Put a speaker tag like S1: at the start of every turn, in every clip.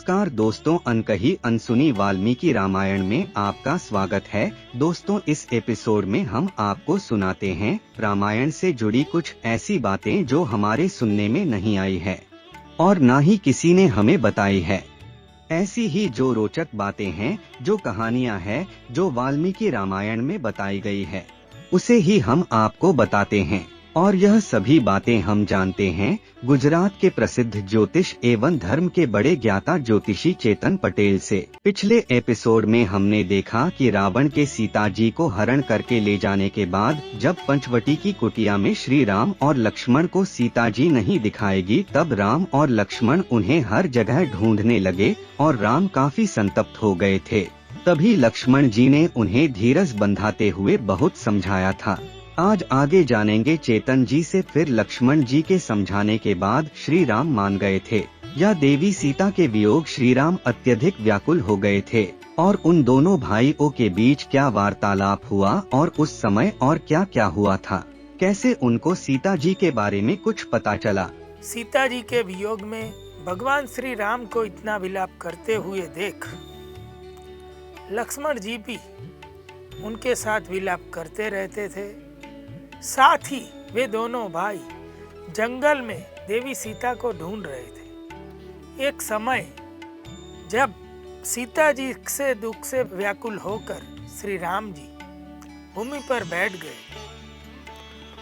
S1: नमस्कार दोस्तों, अनकही अनसुनी वाल्मीकि रामायण में आपका स्वागत है। दोस्तों, इस एपिसोड में हम आपको सुनाते हैं रामायण से जुड़ी कुछ ऐसी बातें जो हमारे सुनने में नहीं आई है और ना ही किसी ने हमें बताई है। ऐसी ही जो रोचक बातें हैं, जो कहानियां हैं, जो वाल्मीकि रामायण में बताई गई है, उसे ही हम आपको बताते हैं। और यह सभी बातें हम जानते हैं गुजरात के प्रसिद्ध ज्योतिष एवं धर्म के बड़े ज्ञाता ज्योतिषी चेतन पटेल से। पिछले एपिसोड में हमने देखा कि रावण के सीता जी को हरण करके ले जाने के बाद जब पंचवटी की कुटिया में श्री राम और लक्ष्मण को सीता जी नहीं दिखाएगी, तब राम और लक्ष्मण उन्हें हर जगह ढूंढने लगे और राम काफी संतप्त हो गए थे। तभी लक्ष्मण जी ने उन्हें धीरज बंधाते हुए बहुत समझाया था। आज आगे जानेंगे चेतन जी से। फिर लक्ष्मण जी के समझाने के बाद श्री राम मान गए थे। या देवी सीता के वियोग श्री राम अत्यधिक व्याकुल हो गए थे और उन दोनों भाइयों के बीच क्या वार्तालाप हुआ और उस समय और क्या क्या हुआ था, कैसे उनको सीता जी के बारे में कुछ पता चला।
S2: सीता जी के वियोग में भगवान श्री राम को इतना विलाप करते हुए देख लक्ष्मण जी भी उनके साथ विलाप करते रहते थे। साथ ही वे दोनों भाई जंगल में देवी सीता को ढूंढ रहे थे। एक समय जब सीता जी से दुख से व्याकुल होकर श्री राम जी भूमि पर बैठ गए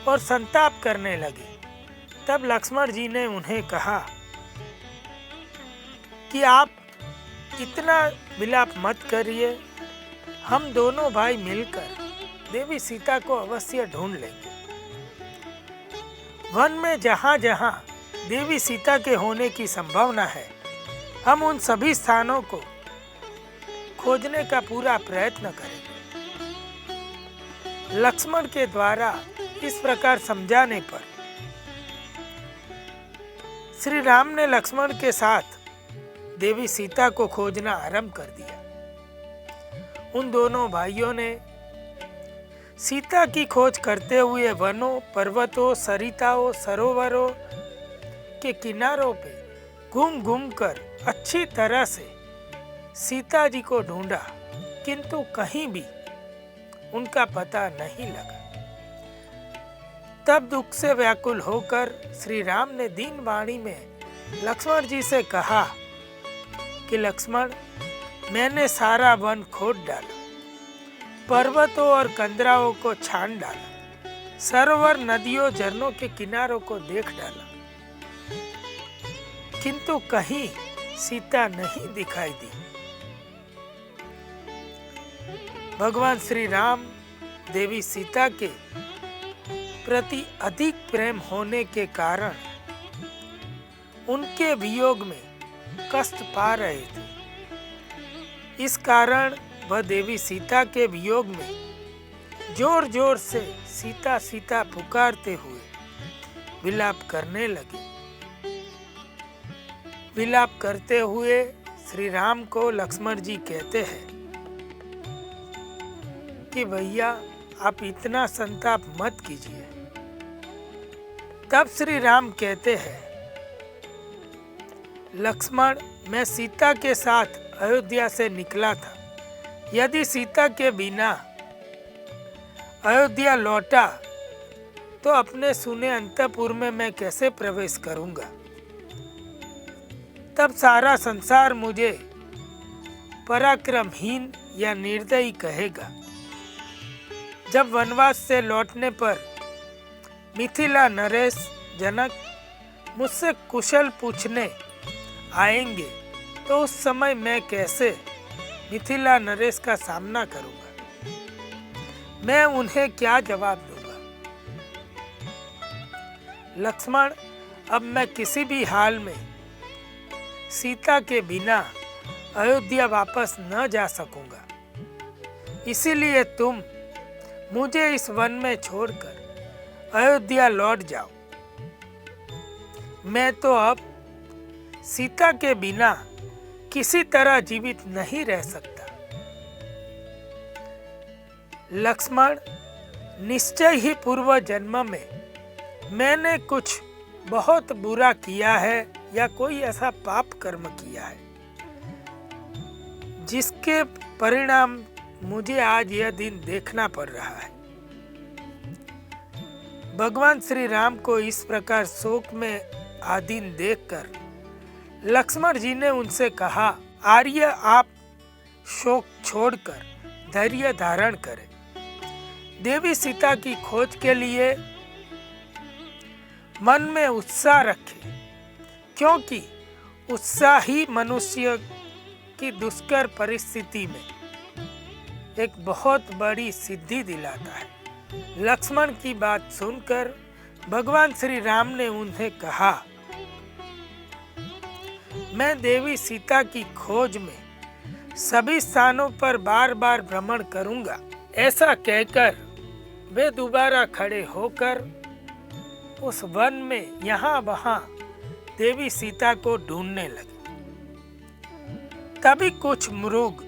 S2: और संताप करने लगे, तब लक्ष्मण जी ने उन्हें कहा कि आप इतना विलाप मत करिए, हम दोनों भाई मिलकर देवी सीता को अवश्य ढूंढ लेंगे। वन में जहाँ जहाँ देवी सीता के होने की संभावना है, हम उन सभी स्थानों को खोजने का पूरा प्रयत्न करेंगे। लक्ष्मण के द्वारा इस प्रकार समझाने पर श्री राम ने लक्ष्मण के साथ देवी सीता को खोजना आरंभ कर दिया। उन दोनों भाइयों ने सीता की खोज करते हुए वनों, पर्वतों, सरिताओं, सरोवरों के किनारों पे घूम घूम कर अच्छी तरह से सीता जी को ढूंढा, किंतु कहीं भी उनका पता नहीं लगा। तब दुख से व्याकुल होकर श्री राम ने दीन वाणी में लक्ष्मण जी से कहा कि लक्ष्मण, मैंने सारा वन खोद डाला, पर्वतों और कंदराओं को छान डाला, सरोवर, नदियों, झरनों के किनारों को देख डाला, किंतु कहीं सीता नहीं दिखाई दी। भगवान श्री राम देवी सीता के प्रति अधिक प्रेम होने के कारण उनके वियोग में कष्ट पा रहे थे। इस कारण वह देवी सीता के वियोग में जोर जोर से सीता सीता पुकारते हुए विलाप करने लगे। विलाप करते हुए श्री राम को लक्ष्मण जी कहते हैं कि भैया, आप इतना संताप मत कीजिए। तब श्री राम कहते हैं, लक्ष्मण, मैं सीता के साथ अयोध्या से निकला था। यदि सीता के बिना अयोध्या लौटा तो अपने सुने अंतपुर में मैं कैसे प्रवेश करूंगा? तब सारा संसार मुझे पराक्रमहीन या निर्दयी कहेगा। जब वनवास से लौटने पर मिथिला नरेश जनक मुझसे कुशल पूछने आएंगे, तो उस समय मैं कैसे मिथिला नरेश का सामना करूंगा? मैं उन्हें क्या जवाब दूंगा? लक्ष्मण, अब मैं किसी भी हाल में सीता के बिना अयोध्या वापस न जा सकूंगा। इसीलिए तुम मुझे इस वन में छोड़कर अयोध्या लौट जाओ। मैं तो अब सीता के बिना किसी तरह जीवित नहीं रह सकता। लक्ष्मण, निश्चय ही पूर्व जन्म में मैंने कुछ बहुत बुरा किया है या कोई ऐसा पाप कर्म किया है जिसके परिणाम मुझे आज यह दिन देखना पड़ रहा है। भगवान श्री राम को इस प्रकार शोक में आधीन देखकर लक्ष्मण जी ने उनसे कहा, आर्य, आप शोक छोड़कर धैर्य धारण करें। देवी सीता की खोज के लिए मन में उत्साह रखें, क्योंकि उत्साह ही मनुष्य की दुष्कर परिस्थिति में एक बहुत बड़ी सिद्धि दिलाता है। लक्ष्मण की बात सुनकर भगवान श्री राम ने उन्हें कहा, मैं देवी सीता की खोज में सभी स्थानों पर बार बार भ्रमण करूंगा। ऐसा कहकर वे दोबारा खड़े होकर उस वन में यहाँ वहां देवी सीता को ढूंढने लगे। तभी कुछ मृग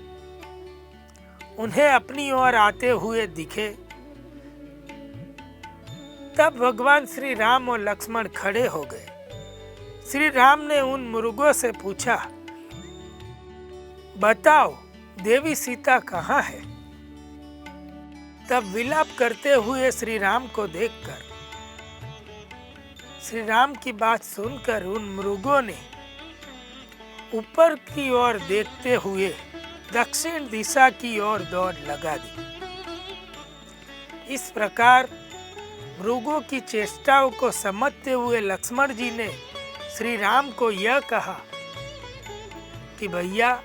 S2: उन्हें अपनी ओर आते हुए दिखे। तब भगवान श्री राम और लक्ष्मण खड़े हो गए। श्री राम ने उन मृगों से पूछा, बताओ देवी सीता कहाँ है? तब विलाप करते हुए श्री राम को देखकर, श्री राम की बात सुनकर उन मृगों ने ऊपर की ओर देखते हुए दक्षिण दिशा की ओर दौड़ लगा दी। इस प्रकार मृगों की चेष्टाओं को समझते हुए लक्ष्मण जी ने श्री राम को यह कहा कि भैया,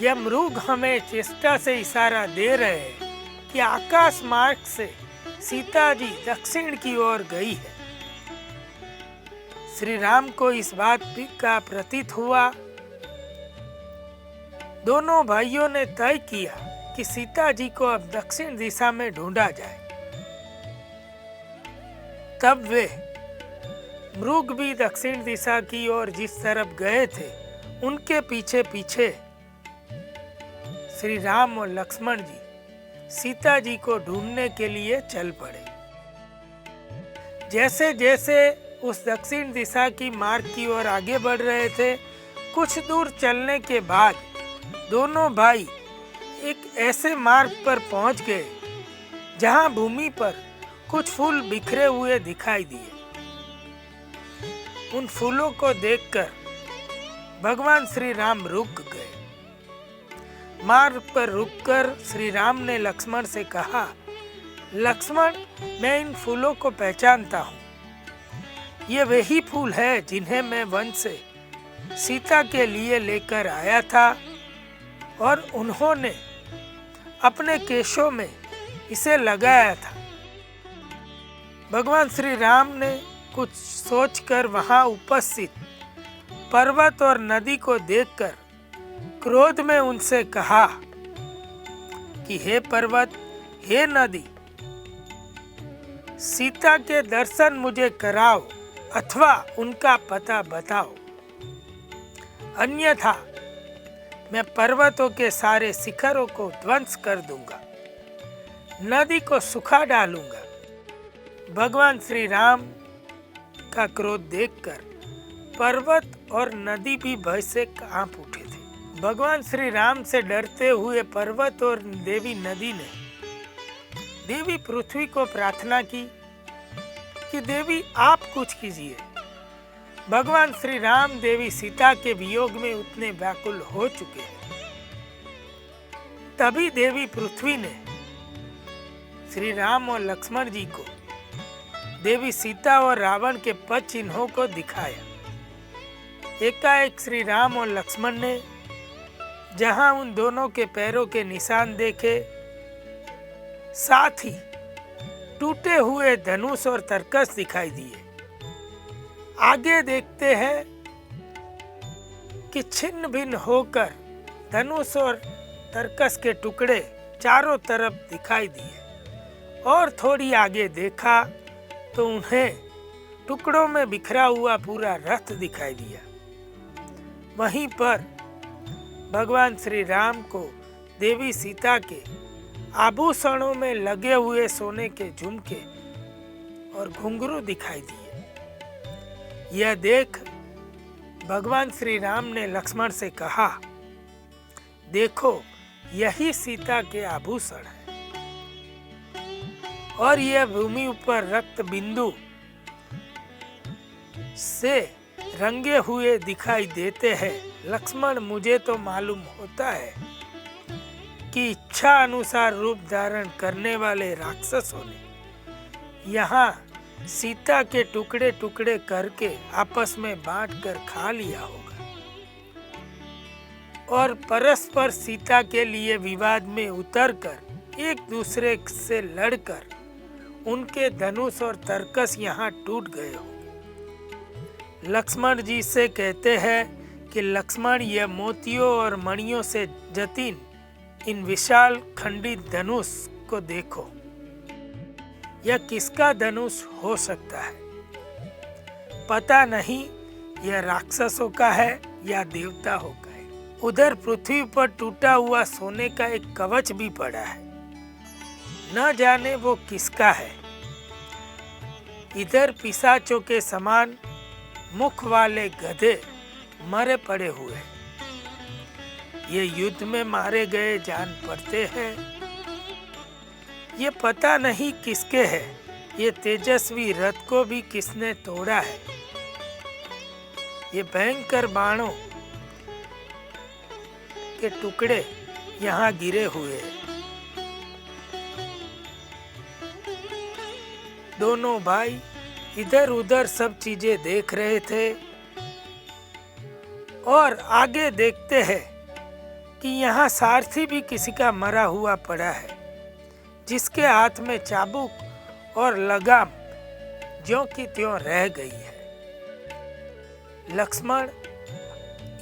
S2: यह मृग हमें चेष्टा से इशारा दे रहे हैं कि आकाश मार्ग से सीता जी दक्षिण की ओर गई है। श्री राम को इस बात का प्रतीत हुआ। दोनों भाइयों ने तय किया कि सीता जी को अब दक्षिण दिशा में ढूंढा जाए। तब वे मृग भी दक्षिण दिशा की ओर जिस तरफ गए थे, उनके पीछे पीछे श्री राम और लक्ष्मण जी सीता जी को ढूंढने के लिए चल पड़े। जैसे जैसे उस दक्षिण दिशा की मार्ग की ओर आगे बढ़ रहे थे, कुछ दूर चलने के बाद दोनों भाई एक ऐसे मार्ग पर पहुंच गए जहां भूमि पर कुछ फूल बिखरे हुए दिखाई दिए। उन फूलों को देखकर भगवान श्री राम रुक गए। मार्ग पर रुककर श्री राम ने लक्ष्मण से कहा, लक्ष्मण, मैं इन फूलों को पहचानता हूँ। ये वही फूल है जिन्हें मैं वन से सीता के लिए लेकर आया था और उन्होंने अपने केशों में इसे लगाया था। भगवान श्री राम ने कुछ सोचकर वहां उपस्थित पर्वत और नदी को देखकर क्रोध में उनसे कहा कि हे पर्वत, हे नदी, सीता के दर्शन मुझे कराओ अथवा उनका पता बताओ, अन्यथा मैं पर्वतों के सारे शिखरों को ध्वंस कर दूंगा, नदी को सुखा डालूंगा। भगवान श्री राम का क्रोध देखकर पर्वत और नदी भी भय से कांप उठे थे। भगवान श्री राम से डरते हुए पर्वत और देवी नदी ने देवी पृथ्वी को प्रार्थना की कि देवी आप कुछ कीजिए। भगवान श्री राम देवी सीता के वियोग में उतने व्याकुल हो चुके हैं। तभी देवी पृथ्वी ने श्री राम और लक्ष्मण जी को देवी सीता और रावण के पद चिन्हों को दिखाया। एकाएक श्री राम और लक्ष्मण ने जहां उन दोनों के पैरों के निशान देखे, साथ ही टूटे हुए धनुष और तरकस दिखाई दिए। आगे देखते हैं कि छिन्न भिन्न होकर धनुष और तरकस के टुकड़े चारों तरफ दिखाई दिए और थोड़ी आगे देखा तो उन्हें टुकड़ों में बिखरा हुआ पूरा रथ दिखाई दिया। वहीं पर भगवान श्री राम को देवी सीता के आभूषणों में लगे हुए सोने के झुमके और घुंघरू दिखाई दिए। यह देख भगवान श्री राम ने लक्ष्मण से कहा, देखो यही सीता के आभूषण है और यह भूमि ऊपर रक्त बिंदु से रंगे हुए दिखाई देते हैं। लक्ष्मण, मुझे तो मालूम होता है कि इच्छा अनुसार रूप धारण करने वाले राक्षसों ने यहाँ सीता के टुकड़े टुकड़े करके आपस में बांटकर खा लिया होगा और परस्पर सीता के लिए विवाद में उतरकर एक दूसरे से लड़कर उनके धनुष और तरकस यहाँ टूट गए होंगे। लक्ष्मण जी से कहते हैं कि लक्ष्मण, यह मोतियों और मणियों से जटिन इन विशाल खंडित धनुष को देखो। यह किसका धनुष हो सकता है? पता नहीं यह राक्षसों का है या देवताओं का है। उधर पृथ्वी पर टूटा हुआ सोने का एक कवच भी पड़ा है, न जाने वो किसका है। इधर पिशाचों के समान मुख वाले गधे मरे पड़े हुए हैं। ये युद्ध में मारे गए जान पड़ते हैं। ये पता नहीं किसके है। ये तेजस्वी रथ को भी किसने तोड़ा है। ये भयंकर बाणों के टुकड़े यहाँ गिरे हुए हैं। दोनों भाई इधर उधर सब चीजें देख रहे थे और आगे देखते हैं कि यहाँ सारथी भी किसी का मरा हुआ पड़ा है, जिसके हाथ में चाबुक और लगाम ज्यों की त्यों रह गई है। लक्ष्मण,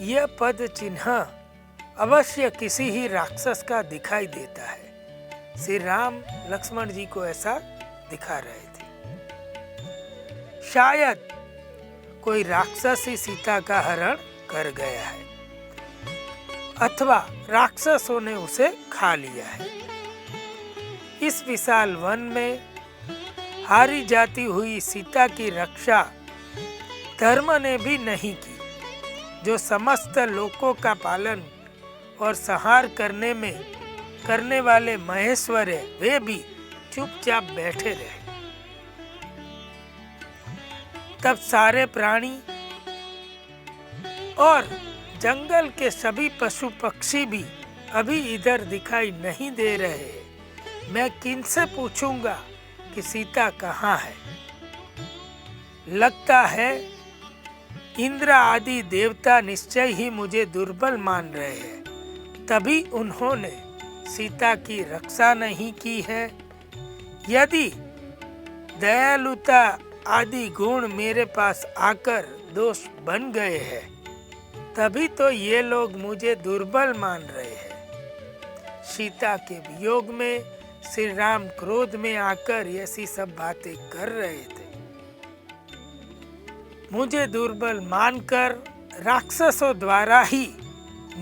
S2: यह पद चिन्ह अवश्य किसी ही राक्षस का दिखाई देता है। श्री राम लक्ष्मण जी को ऐसा दिखा रहे थे। शायद कोई राक्षस ही सीता का हरण कर गया है अथवा राक्षसों ने उसे खा लिया है। इस विशाल वन में हारी जाती हुई सीता की रक्षा धर्म ने भी नहीं की, जो समस्त लोकों का पालन और संहार करने वाले महेश्वर है, वे भी चुपचाप बैठे रहे। तब सारे प्राणी और जंगल के सभी पशु पक्षी भी अभी इधर दिखाई नहीं दे रहे। मैं किनसे पूछूंगा कि सीता कहाँ है? लगता है इंद्र आदि देवता निश्चय ही मुझे दुर्बल मान रहे हैं, तभी उन्होंने सीता की रक्षा नहीं की है। यदि दयालुता आदि गुण मेरे पास आकर दोष बन गए हैं, तभी तो ये लोग मुझे दुर्बल मान रहे हैं। सीता के वियोग में श्री राम क्रोध में आकर ऐसी सब बातें कर रहे थे। मुझे दुर्बल मानकर राक्षसों द्वारा ही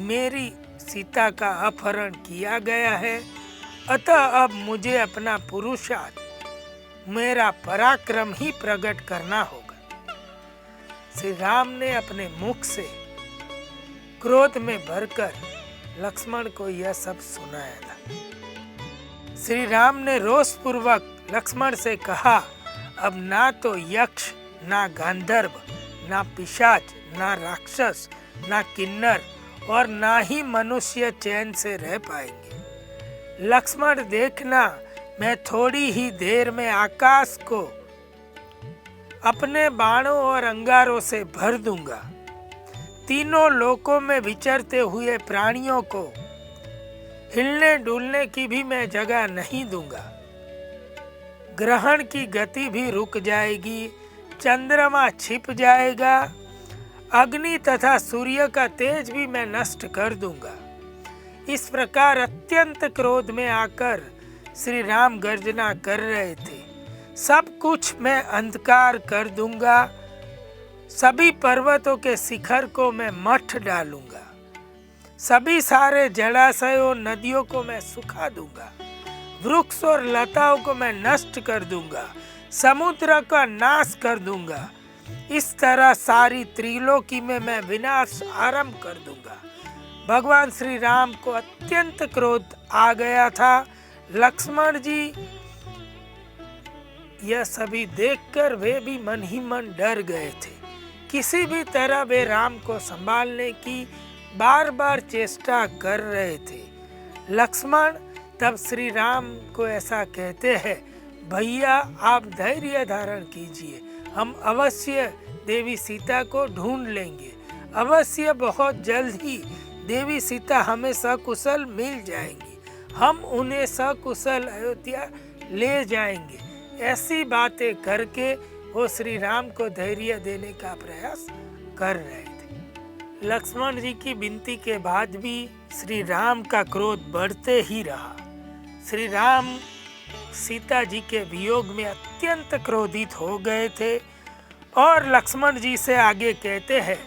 S2: मेरी सीता का अपहरण किया गया है। अतः अब मुझे अपना पुरुषार्थ, मेरा पराक्रम ही प्रकट करना होगा। श्री राम ने अपने मुख से क्रोध में भरकर लक्ष्मण को यह सब सुनाया था। श्री राम ने रोषपूर्वक लक्ष्मण से कहा, अब ना तो यक्ष, ना गांधर्व, ना पिशाच, ना राक्षस, ना किन्नर और ना ही मनुष्य चैन से रह पाएंगे। लक्ष्मण, देखना, मैं थोड़ी ही देर में आकाश को अपने बाणों और अंगारों से भर दूंगा। तीनों लोकों में विचरते हुए प्राणियों को हिलने डुलने की भी मैं जगह नहीं दूंगा। ग्रहण की गति भी रुक जाएगी, चंद्रमा छिप जाएगा, अग्नि तथा सूर्य का तेज भी मैं नष्ट कर दूंगा। इस प्रकार अत्यंत क्रोध में आकर श्री राम गर्जना कर रहे थे। सब कुछ मैं अंधकार कर दूंगा, सभी पर्वतों के शिखर को मैं मठ डालूंगा, सभी सारे जलाशयों नदियों को मैं सुखा दूंगा, वृक्ष और लताओं को मैं नष्ट कर दूंगा, समुद्र का नाश कर दूंगा। इस तरह सारी त्रिलोकी में मैं विनाश आरंभ कर दूंगा। भगवान श्री राम को अत्यंत क्रोध आ गया था। लक्ष्मण जी यह सभी देखकर वे भी मन ही मन डर गए थे। किसी भी तरह वे राम को संभालने की बार बार चेष्टा कर रहे थे। लक्ष्मण तब श्री राम को ऐसा कहते हैं, भैया आप धैर्य धारण कीजिए, हम अवश्य देवी सीता को ढूंढ लेंगे। अवश्य बहुत जल्द ही देवी सीता हमें सकुशल मिल जाएंगी, हम उन्हें सकुशल अयोध्या ले जाएंगे। ऐसी बातें करके वो श्री राम को धैर्य देने का प्रयास कर रहे थे। लक्ष्मण जी की विनती के बाद भी श्री राम का क्रोध बढ़ते ही रहा। श्री राम सीता जी के वियोग में अत्यंत क्रोधित हो गए थे और लक्ष्मण जी से आगे कहते हैं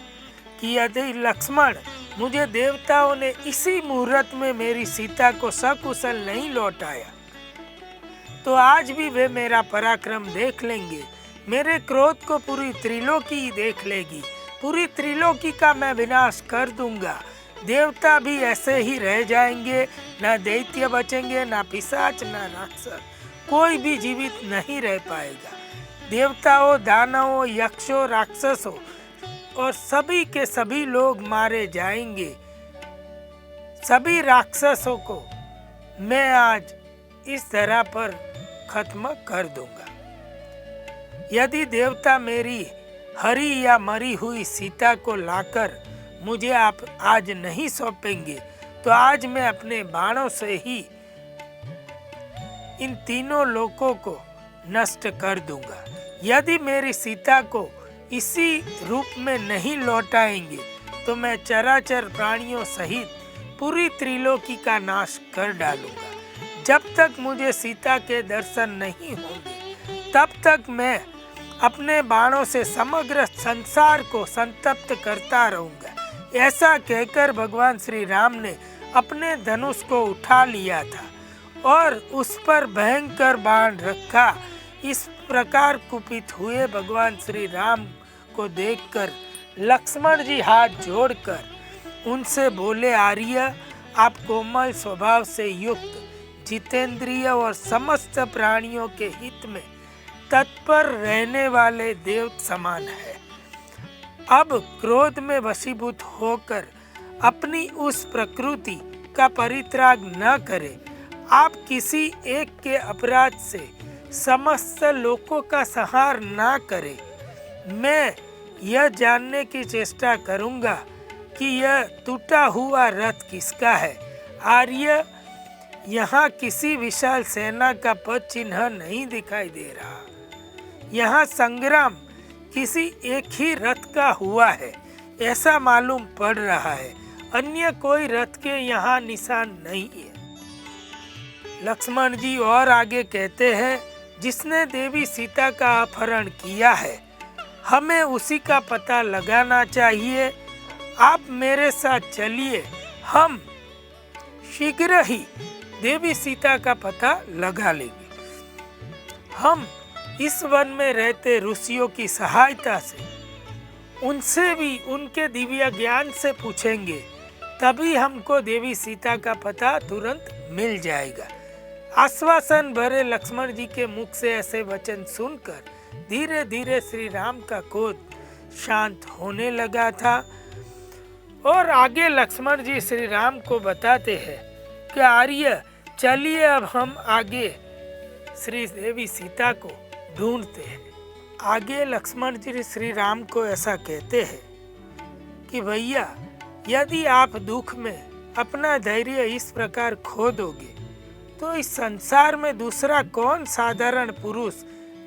S2: कि यदि लक्ष्मण मुझे देवताओं ने इसी मुहूर्त में मेरी सीता को सकुशल नहीं लौटाया तो आज भी वे मेरा पराक्रम देख लेंगे, मेरे क्रोध को पूरी त्रिलोकी देख लेगी, पूरी त्रिलोकी का मैं विनाश कर दूंगा। देवता भी ऐसे ही रह जाएंगे, ना दैत्य बचेंगे, ना पिशाच, ना राक्षस, कोई भी जीवित नहीं रह पाएगा। देवताओं, दानवों, यक्षों, राक्षसों और सभी के सभी लोग मारे जाएंगे। सभी राक्षसों को मैं आज इस धरा पर खत्म कर दूंगा। यदि देवता मेरी हरी या मरी हुई सीता को लाकर मुझे आप आज नहीं सौंपेंगे तो आज मैं अपने बाणों से ही इन तीनों लोकों को नष्ट कर दूंगा। यदि मेरी सीता को इसी रूप में नहीं लौटाएंगे तो मैं चराचर प्राणियों सहित पूरी त्रिलोकी का नाश कर डालूंगा। जब तक मुझे सीता के दर्शन नहीं होंगे तब तक मैं अपने बाणों से समग्र संसार को संतप्त करता रहूंगा। ऐसा कहकर भगवान श्री राम ने अपने धनुष को उठा लिया था और उस पर भयंकर बाण रखा। इस प्रकार कुपित हुए भगवान श्री राम को देखकर लक्ष्मण जी हाथ जोड़कर उनसे बोले, आर्य आप कोमल स्वभाव से युक्त, जितेंद्रिय और समस्त प्राणियों के हित में तत्पर रहने वाले देव समान है। अब क्रोध में वशीभूत होकर अपनी उस प्रकृति का परित्याग न करें। आप किसी एक के अपराध से समस्त लोकों का संहार ना करें। मैं यह जानने की चेष्टा करूंगा कि यह टूटा हुआ रथ किसका है। आर्य, यहाँ किसी विशाल सेना का पद चिन्ह नहीं दिखाई दे रहा। यहाँ संग्राम किसी एक ही रथ का हुआ है ऐसा मालूम पड़ रहा है, अन्य कोई रथ के यहाँ निशान नहीं है। लक्ष्मण जी और आगे कहते हैं, जिसने देवी सीता का अपहरण किया है हमें उसी का पता लगाना चाहिए। आप मेरे साथ चलिए, हम शीघ्र ही देवी सीता का पता लगा लेंगे। हम इस वन में रहते ऋषियों की सहायता से उनसे भी उनके दिव्य ज्ञान से पूछेंगे, तभी हमको देवी सीता का पता तुरंत मिल जाएगा। आश्वासन भरे लक्ष्मण जी के मुख से ऐसे वचन सुनकर धीरे धीरे श्री राम का क्रोध शांत होने लगा था। और आगे लक्ष्मण जी श्री राम को बताते हैं कि आर्य, चलिए अब हम आगे श्री देवी सीता को ढूंढते हैं। आगे लक्ष्मण जी श्री राम को ऐसा कहते हैं कि भैया, यदि आप दुख में अपना धैर्य इस प्रकार खो दोगे तो इस संसार में दूसरा कौन साधारण पुरुष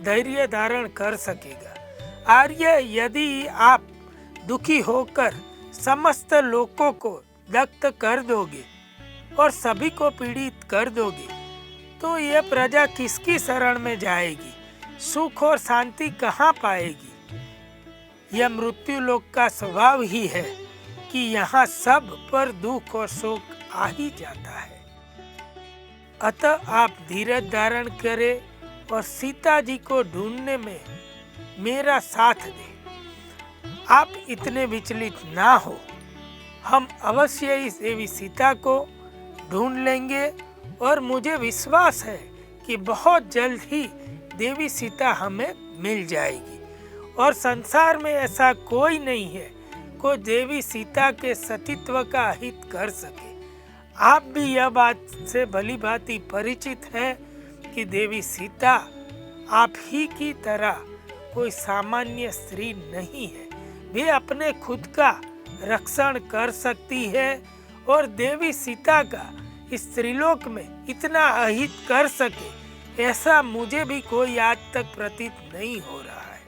S2: धैर्य धारण कर सकेगा। आर्य, यदि आप दुखी होकर समस्त लोकों को दग्ध कर दोगे और सभी को पीड़ित कर दोगे तो यह प्रजा किसकी शरण में जाएगी, सुख और शांति कहाँ पाएगी। यह मृत्यु लोक का स्वभाव ही है कि यहाँ सब पर दुख और शोक आ ही जाता है। अतः आप धीरज धारण करें और सीता जी को ढूंढने में मेरा साथ दें। आप इतने विचलित ना हो, हम अवश्य ही देवी सीता को ढूंढ लेंगे और मुझे विश्वास है कि बहुत जल्द ही देवी सीता हमें मिल जाएगी और संसार में ऐसा कोई नहीं है को देवी सीता के सतीत्व का हित कर सके। आप भी यह बात से भली भांति परिचित है कि देवी सीता आप ही की तरह कोई सामान्य स्त्री नहीं है। वे अपने खुद का रक्षण कर सकती है और देवी सीता का इस त्रिलोक में इतना अहित कर सके ऐसा मुझे भी कोई आज तक प्रतीत नहीं हो रहा है।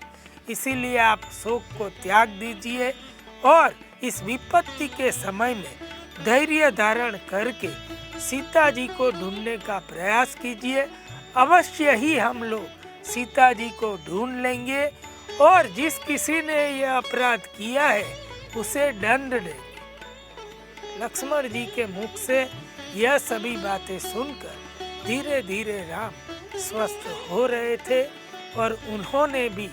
S2: इसीलिए आप शोक को त्याग दीजिए और इस विपत्ति के समय में धैर्य धारण करके सीता जी को ढूंढने का प्रयास कीजिए। अवश्य ही हम लोग सीता जी को ढूंढ लेंगे और जिस किसी ने यह अपराध किया है उसे दंड देंगे। लक्ष्मण जी के मुख से यह सभी बातें सुनकर धीरे धीरे राम स्वस्थ हो रहे थे और उन्होंने भी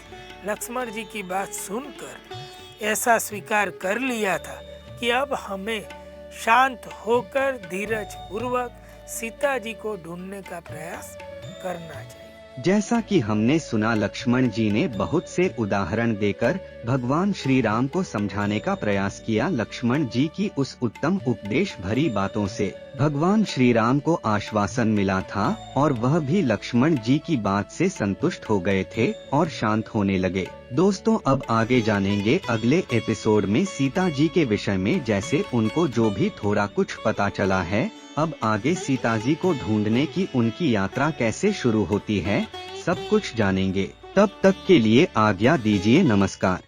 S2: लक्ष्मण जी की बात सुनकर ऐसा स्वीकार कर लिया था कि अब हमें शांत होकर धीरज पूर्वक सीता जी को ढूंढने का प्रयास करना चाहिए।
S1: जैसा कि हमने सुना, लक्ष्मण जी ने बहुत से उदाहरण देकर भगवान श्री राम को समझाने का प्रयास किया। लक्ष्मण जी की उस उत्तम उपदेश भरी बातों से भगवान श्री राम को आश्वासन मिला था और वह भी लक्ष्मण जी की बात से संतुष्ट हो गए थे और शांत होने लगे। दोस्तों, अब आगे जानेंगे अगले एपिसोड में सीता जी के विषय में। जैसे उनको जो भी थोड़ा कुछ पता चला है, अब आगे सीता जी को ढूंढने की उनकी यात्रा कैसे शुरू होती है, सब कुछ जानेंगे। तब तक के लिए आज्ञा दीजिए। नमस्कार।